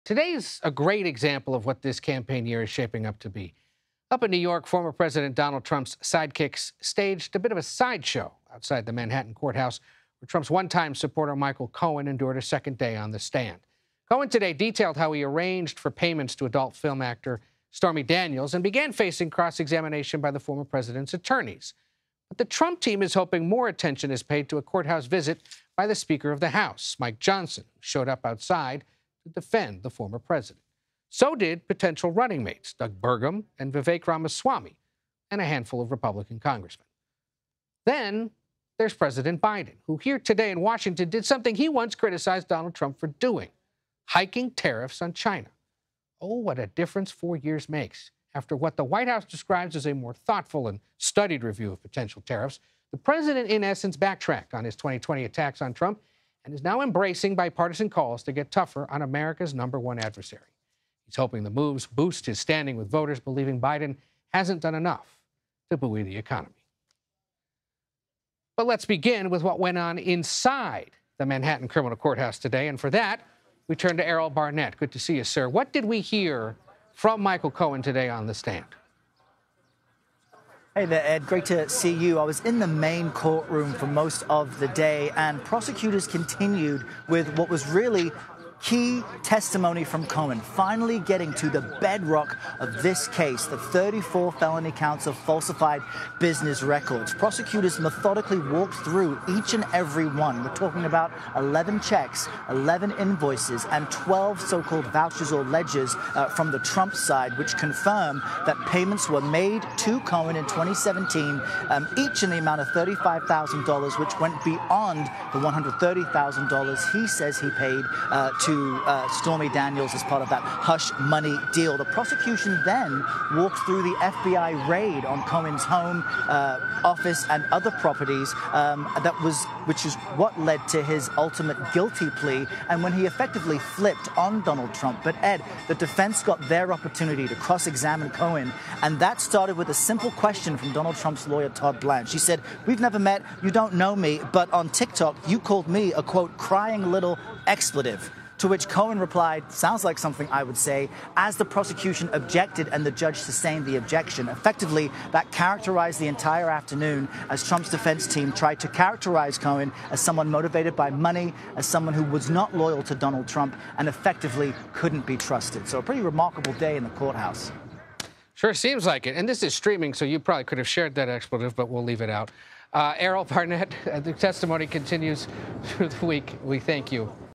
Today's a great example of what this campaign year is shaping up to be. Up in New York, former President Donald Trump's sidekicks staged a bit of a sideshow outside the Manhattan courthouse, where Trump's one-time supporter Michael Cohen endured a second day on the stand. Cohen today detailed how he arranged for payments to adult film actor Stormy Daniels and began facing cross-examination by the former president's attorneys. But the Trump team is hoping more attention is paid to a courthouse visit by the Speaker of the House, Mike Johnson, who showed up outside to defend the former president. So did potential running mates Doug Burgum and Vivek Ramaswamy, and a handful of Republican congressmen. Then there's President Biden, who here today in Washington did something he once criticized Donald Trump for doing: hiking tariffs on China. Oh, what a difference 4 years makes. After what the White House describes as a more thoughtful and studied review of potential tariffs, the president, in essence, backtracked on his 2020 attacks on Trump and is now embracing bipartisan calls to get tougher on America's #1 adversary. He's hoping the moves boost his standing with voters, believing Biden hasn't done enough to buoy the economy. But let's begin with what went on inside the Manhattan criminal courthouse today. And for that, we turn to Errol Barnett. Good to see you, sir. What did we hear from Michael Cohen today on the stand? Hey there, Ed. Great to see you. I was in the main courtroom for most of the day, and prosecutors continued with what was really key testimony from Cohen, finally getting to the bedrock of this case, the 34 felony counts of falsified business records. Prosecutors methodically walked through each and every one. We're talking about 11 checks, 11 invoices, and 12 so-called vouchers or ledgers from the Trump side, which confirm that payments were made to Cohen in 2017, each in the amount of $35,000, which went beyond the $130,000 he says he paid to Stormy Daniels as part of that hush money deal. The prosecution then walked through the FBI raid on Cohen's home, office, and other properties, which is what led to his ultimate guilty plea, and when he effectively flipped on Donald Trump. But Ed, the defense got their opportunity to cross-examine Cohen, and that started with a simple question from Donald Trump's lawyer, Todd Blanche. She said, "We've never met, you don't know me, but on TikTok, you called me a, quote, crying little expletive." To which Cohen replied, "Sounds like something I would say," as the prosecution objected and the judge sustained the objection. Effectively, that characterized the entire afternoon as Trump's defense team tried to characterize Cohen as someone motivated by money, as someone who was not loyal to Donald Trump, and effectively couldn't be trusted. So a pretty remarkable day in the courthouse. Sure seems like it. And this is streaming, so you probably could have shared that expletive, but we'll leave it out. Errol Barnett, the testimony continues through the week. We thank you.